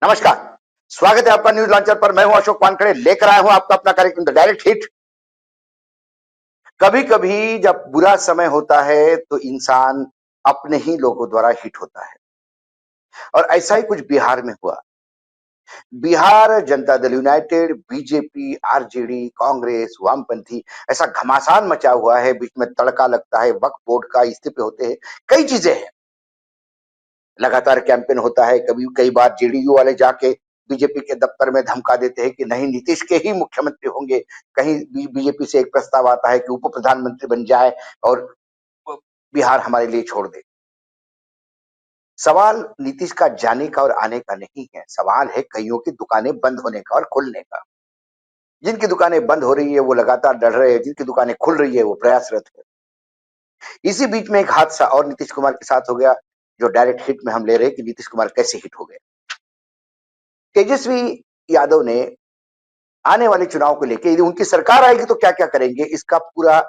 नमस्कार। स्वागत है आपका न्यूज लॉन्चर पर। मैं हूं अशोक वानखेड़े, लेकर आया हूं आपका अपना कार्यक्रम द डायरेक्ट हिट। कभी कभी जब बुरा समय होता है तो इंसान अपने ही लोगों द्वारा हिट होता है, और ऐसा ही कुछ बिहार में हुआ। Bihar Janata Dal United, BJP, RJD, Congress, वामपंथी, ऐसा घमासान मचा हुआ है। बीच में तड़का लगता है, वक्फ बोर्ड का इस्तीफे होते हैं, कई चीजें हैं। लगातार कैंपेन होता है। कभी कई बार जेडीयू वाले जाके बीजेपी के दफ्तर में धमका देते हैं कि नहीं, नीतीश के ही मुख्यमंत्री होंगे। कहीं बीजेपी से एक प्रस्ताव आता है कि उप प्रधानमंत्री बन जाए और बिहार हमारे लिए छोड़ दे। सवाल नीतीश का जाने का और आने का नहीं है, सवाल है कईयों की दुकानें बंद होने का और खुलने का। जिनकी दुकानें बंद हो रही है वो लगातार डर रहे हैं, जिनकी दुकानें खुल रही है वो प्रयासरत है। इसी बीच में एक हादसा और नीतीश कुमार के साथ हो गया, जो डायरेक्ट हिट में हम ले रहे हैं कि नीतीश कुमार कैसे हिट हो गए। तेजस्वी यादव ने आने वाले चुनाव को लेकर, यदि उनकी सरकार आएगी तो क्या क्या करेंगे, इसका पूरा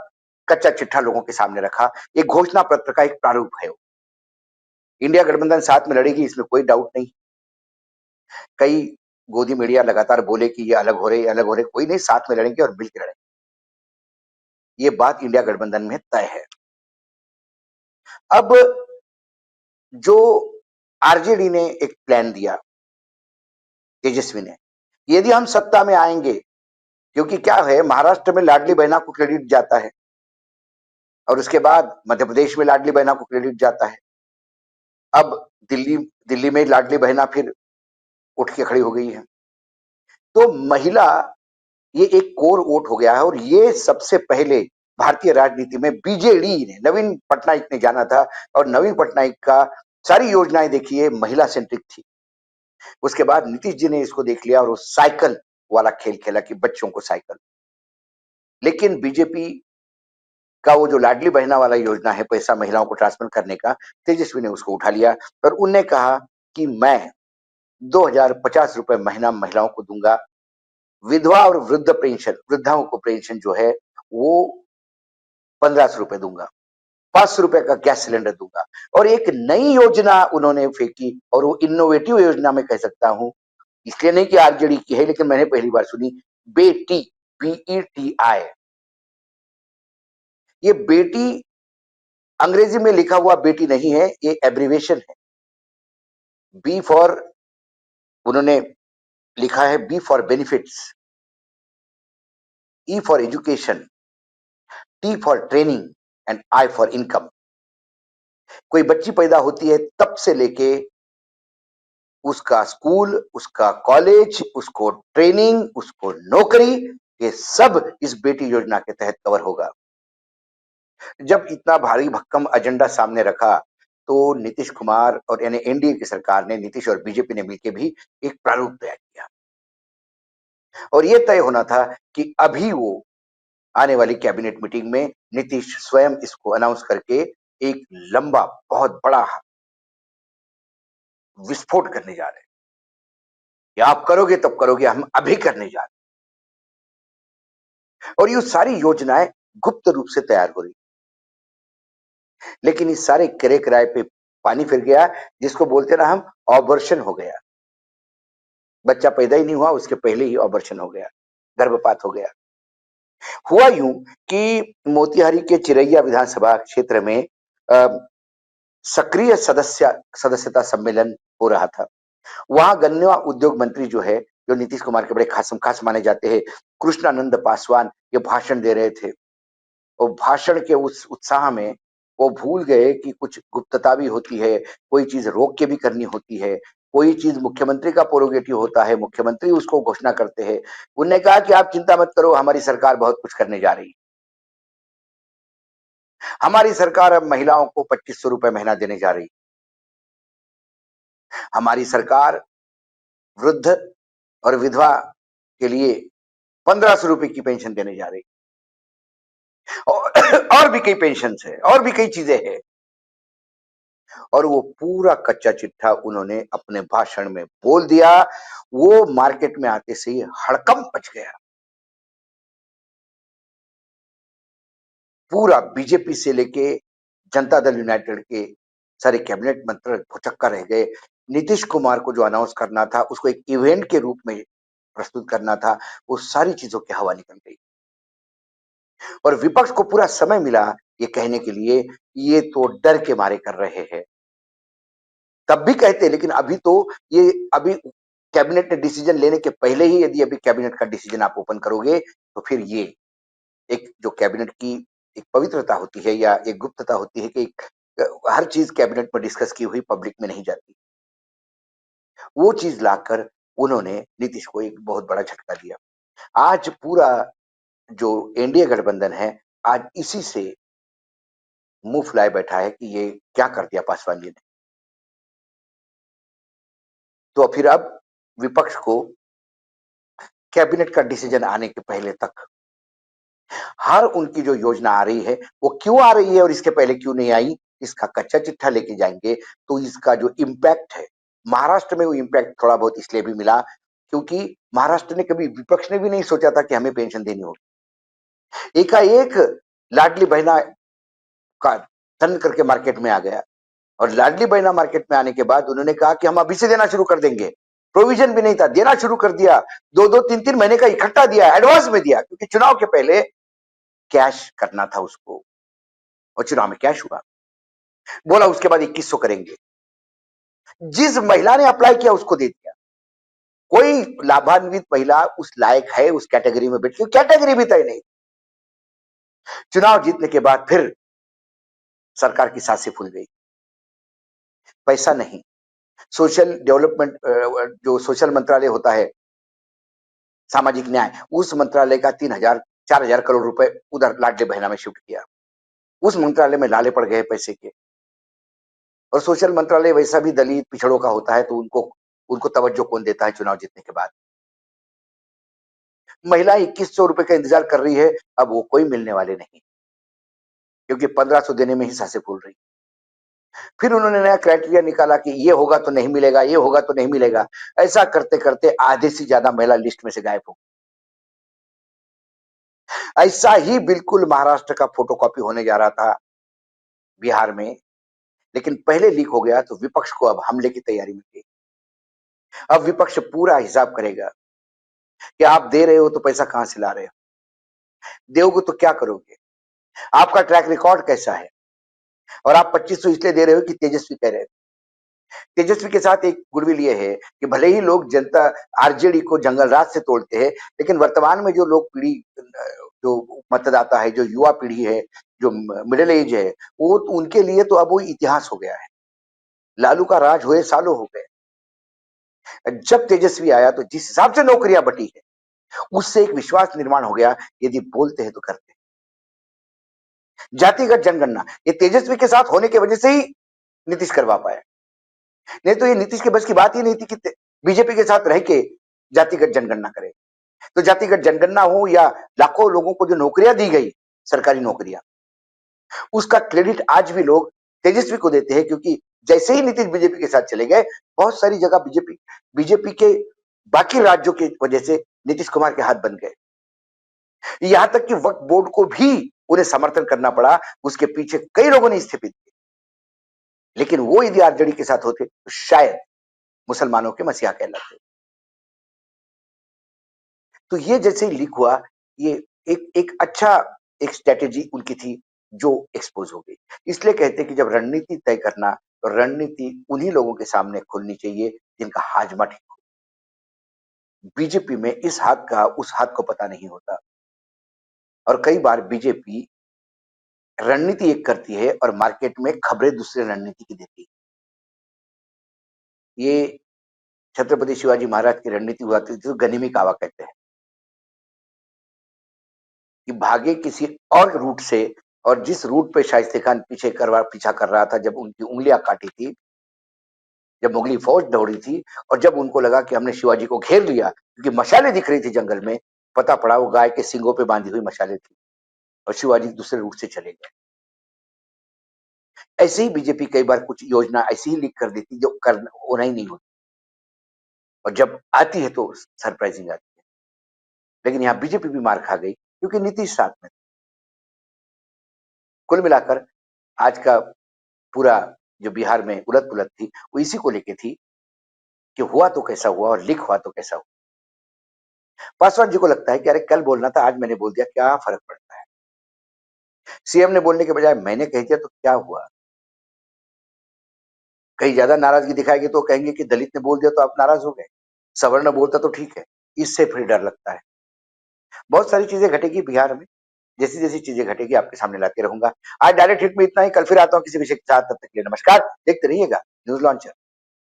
कच्चा चिट्ठा लोगों के सामने रखा। एक घोषणा पत्र का एक प्रारूप है। इंडिया गठबंधन साथ में लड़ेगी, इसमें कोई डाउट नहीं। कई गोदी मीडिया लगातार बोले कि ये अलग हो रहे, अलग हो रहे, कोई नहीं, साथ में लड़ेंगे और मिलकर लड़ेंगे। ये बात इंडिया गठबंधन में तय है। अब जो आरजेडी ने एक प्लान दिया, तेजस्वी ने, यदि हम सत्ता में आएंगे, क्योंकि क्या है, महाराष्ट्र में लाडली बहना को क्रेडिट जाता है और उसके बाद मध्य प्रदेश में लाडली बहना को क्रेडिट जाता है। अब दिल्ली दिल्ली में लाडली बहना फिर उठ के खड़ी हो गई है। तो महिला, ये एक कोर वोट हो गया है। और ये सबसे पहले भारतीय राजनीति में बीजेडी ने, नवीन पटनायक ने जाना था। और नवीन पटनायक का सारी योजनाएं देखिए महिला सेंट्रिक थी। उसके बाद नीतीश जी ने इसको देख लिया और वो साइकिल वाला खेल खेला कि बच्चों को साइकिल। लेकिन बीजेपी का वो जो लाडली बहना वाला योजना है, पैसा महिलाओं को ट्रांसफर करने का, तेजस्वी ने उसको उठा लिया और उनने कहा कि मैं 2050 रुपए महीना महिलाओं को दूंगा। विधवा और वृद्ध पेंशन, वृद्धाओं को पेंशन जो है वो 1500 रुपए दूंगा। 500 रुपए का गैस सिलेंडर दूंगा। और एक नई योजना उन्होंने फेंकी, और वो इनोवेटिव योजना में कह सकता हूं, इसलिए नहीं कि आरजेडी की है, लेकिन मैंने पहली बार सुनी। बेटी, BETI। ये बेटी अंग्रेजी में लिखा हुआ बेटी नहीं है, ये एब्रीवेशन है। बी फॉर, उन्होंने लिखा है B for benefits, E for education, T for training and I for income. कोई बच्ची पैदा होती है तब से लेके उसका स्कूल, उसका कॉलेज, उसको ट्रेनिंग, उसको नौकरी, ये सब इस बेटी योजना के तहत कवर होगा। जब इतना भारी भक्कम एजेंडा सामने रखा तो नीतीश कुमार और यानी एनडीए की सरकार ने, नीतीश और बीजेपी ने मिलकर भी एक प्रारूप तैयार किया। और यह तय होना था कि अभी वो आने वाली कैबिनेट मीटिंग में नीतीश स्वयं इसको अनाउंस करके एक लंबा, बहुत बड़ा विस्फोट करने जा रहे हैं। या आप करोगे तब करोगे, हम अभी करने जा रहे हैं। और ये सारी योजनाएं गुप्त रूप से तैयार हो रही, लेकिन इस सारे करे कराए पे पानी फिर गया, जिसको बोलते ना हम, ऑबर्शन हो गया। बच्चा पैदा ही नहीं हुआ, उसके पहले ही ऑबर्शन हो गया, गर्भपात हो गया। हुआ यूं कि मोतिहारी के चिरैया विधानसभा क्षेत्र में सक्रिय सदस्यता सम्मेलन हो रहा था। वहां गन्ना उद्योग मंत्री जो है, जो नीतीश कुमार के बड़े खास माने जाते हैं, कृष्णानंद पासवान, ये भाषण दे रहे थे। और भाषण के उस उत्साह में वो भूल गए कि कुछ गुप्तता भी होती है, कोई चीज रोक के भी करनी होती है, कोई चीज मुख्यमंत्री का प्रोरोगेटिव होता है, मुख्यमंत्री उसको घोषणा करते हैं। उन्होंने कहा कि आप चिंता मत करो, हमारी सरकार बहुत कुछ करने जा रही है। हमारी सरकार अब महिलाओं को 2500 रुपए महीना देने जा रही है। हमारी सरकार वृद्ध और विधवा के लिए 1500 रुपए की पेंशन देने जा रही है। और भी कई पेंशन है, और भी कई चीजें हैं। और वो पूरा कच्चा चिट्ठा उन्होंने अपने भाषण में बोल दिया। वो मार्केट में आते से ही हड़कंप मच गया। पूरा बीजेपी से लेके जनता दल यूनाइटेड के सारे कैबिनेट मंत्री भुचक्का रह गए नीतीश कुमार को जो अनाउंस करना था, उसको एक इवेंट के रूप में प्रस्तुत करना था, वो सारी चीजों की हवा निकल गई और विपक्ष को पूरा समय मिला ये कहने के लिए, ये तो डर के मारे कर रहे हैं। तब भी कहते, लेकिन अभी तो ये अभी कैबिनेट ने डिसीजन लेने के पहले ही यदि अभी कैबिनेट का डिसीजन आप ओपन करोगे तो फिर ये एक जो कैबिनेट की एक पवित्रता होती है या एक गुप्तता होती है कि हर चीज कैबिनेट में डिस्कस की हुई पब्लिक में नहीं जाती, वो चीज लाकर उन्होंने नीतीश को एक बहुत बड़ा झटका दिया। आज पूरा जो एनडीए गठबंधन है, आज इसी से मुंह फुलाए बैठा है कि ये क्या कर दिया पासवान जी ने। तो फिर अब विपक्ष को कैबिनेट का डिसीजन आने के पहले तक हर उनकी जो योजना आ रही है वो क्यों आ रही है और इसके पहले क्यों नहीं आई, इसका कच्चा चिट्ठा लेके जाएंगे तो इसका जो इम्पैक्ट है महाराष्ट्र में, वो इम्पैक्ट थोड़ा बहुत इसलिए भी मिला क्योंकि महाराष्ट्र ने कभी, विपक्ष ने भी नहीं सोचा था कि हमें पेंशन देनी होगी। एकाएक लाडली बहना का टर्न करके मार्केट में आ गया और लाडली बहना मार्केट में आने के बाद उन्होंने कहा कि हम अभी से देना शुरू कर देंगे। प्रोविजन भी नहीं था, देना शुरू कर दिया। 2-2, 3-3 महीने का इकट्ठा दिया, एडवांस में दिया, क्योंकि चुनाव के पहले कैश करना था उसको और चुनाव में कैश हुआ। बोला उसके बाद 2100 करेंगे। जिस महिला ने अप्लाई किया उसको दे दिया। कोई लाभान्वित महिला उस लायक है उस कैटेगरी में बैठी, कैटेगरी भी तय नहीं। चुनाव जीतने के बाद फिर सरकार की सांसें फूल गई। पैसा नहीं, सोशल डेवलपमेंट, जो सोशल मंत्रालय होता है, सामाजिक न्याय, उस मंत्रालय का 3000-4000 करोड़ रुपए उधर लाडली बहना में शिफ्ट किया। उस मंत्रालय में लाले पड़ गए पैसे के। और सोशल मंत्रालय वैसा भी दलित पिछड़ों का होता है, तो उनको उनको तवज्जो कौन देता है चुनाव जीतने के बाद। महिला 2100 रुपए का इंतजार कर रही है, अब वो कोई मिलने वाले नहीं, क्योंकि 1500 देने में ही सांसें फूल रही। फिर उन्होंने नया क्राइटेरिया निकाला कि ये होगा तो नहीं मिलेगा, ये होगा तो नहीं मिलेगा। ऐसा करते करते आधे से ज्यादा महिला लिस्ट में से गायब हो। ऐसा ही बिल्कुल महाराष्ट्र का फोटोकॉपी होने जा रहा था बिहार में, लेकिन पहले लीक हो गया तो विपक्ष को अब हमले की तैयारी में थी। अब विपक्ष पूरा हिसाब करेगा कि आप दे रहे हो तो पैसा कहां से ला रहे हो, दोगे तो क्या करोगे, आपका ट्रैक रिकॉर्ड कैसा है, और आप 2500 इसलिए दे रहे हो कि तेजस्वी कह रहे हैं। तेजस्वी के साथ एक गुडविल ये है कि भले ही लोग जनता आरजेडी को जंगल राज से तोड़ते हैं, लेकिन वर्तमान में जो लोग पीढ़ी, जो मतदाता है, जो युवा पीढ़ी है, जो मिडिल एज है, वो तो उनके लिए तो अब वो इतिहास हो गया है। लालू का राज हुए सालों हो गए। जब तेजस्वी आया तो जिस हिसाब से नौकरियां बटी है, उससे एक विश्वास निर्माण हो गया, यदि बोलते हैं तो करते हैं। जातिगत जनगणना ये तेजस्वी के साथ होने की वजह से ही नीतीश करवा पाया, नहीं तो ये नीतीश के बस की बात ही नहीं थी कि बीजेपी के साथ रह के जातिगत जनगणना करे। तो जातिगत जनगणना हो या लाखों लोगों को जो नौकरियां दी गई, सरकारी नौकरियां, उसका क्रेडिट आज भी लोग तेजस्वी को देते हैं, क्योंकि जैसे ही नीतीश बीजेपी के साथ चले गए, बहुत सारी जगह बीजेपी बीजेपी के बाकी राज्यों की वजह से नीतीश कुमार के हाथ बन गए। यहां तक कि वक्फ बोर्ड को भी उन्हें समर्थन करना पड़ा, उसके पीछे कई लोगों ने इस्तीफे दिए। लेकिन वो यदि आरजेडी के साथ होते तो शायद मुसलमानों के मसीहा कहलाते। तो ये जैसे ही लीक हुआ, ये एक एक अच्छा एक स्ट्रेटेजी उनकी थी जो एक्सपोज हो गई। इसलिए कहते हैं कि जब रणनीति तय करना, तो रणनीति उन्हीं लोगों के सामने खोलनी चाहिए जिनका हाजमा ठीक हो। बीजेपी में इस हाथ का उस हाथ को पता नहीं होता, और कई बार बीजेपी रणनीति एक करती है और मार्केट में खबरें दूसरे रणनीति की देती है। ये छत्रपति शिवाजी महाराज की रणनीति हुआ करती थी, तो गनिमी कावा कहते हैं कि भागे किसी और रूट से, और जिस रूट पे शाइस्ते खान पीछा कर रहा था, जब उनकी उंगलियां काटी थी, जब मुगली फौज दौड़ी थी, और जब उनको लगा कि हमने शिवाजी को घेर लिया, क्योंकि मशालें दिख रही थी जंगल में, पता पड़ा वो गाय के सींगों पे बांधी हुई मशालें थी और शिवाजी दूसरे रूट से चले गए। ऐसे ही बीजेपी कई बार कुछ योजना ऐसी ही लीक कर देती जो कर होना ही नहीं होती, और जब आती है तो सरप्राइजिंग आती है। लेकिन यहाँ बीजेपी भी मार खा गई क्योंकि नीतीश साथ में। कुल मिलाकर आज का पूरा जो बिहार में उलट पुलट थी, वो इसी को लेके थी कि हुआ तो कैसा हुआ और लीक हुआ तो कैसा हुआ। पासवान जी को लगता है कि अरे कल बोलना था, आज मैंने बोल दिया, क्या फर्क पड़ता है। सीएम ने बोलने के बजाय मैंने कह दिया तो क्या हुआ। कहीं ज्यादा नाराजगी दिखाएगी तो कहेंगे कि दलित ने बोल दिया तो आप नाराज हो गए, सवर्ण बोलता तो ठीक है। इससे फिर डर लगता है। बहुत सारी चीजें घटेगी बिहार में, जैसी जैसी चीजें घटेगी आपके सामने लाते रहूंगा। आज डायरेक्ट हिट में इतना ही, कल फिर आता हूं किसी विषय के साथ। तब तक के लिए नमस्कार, देखते रहिएगा न्यूज लॉन्चर।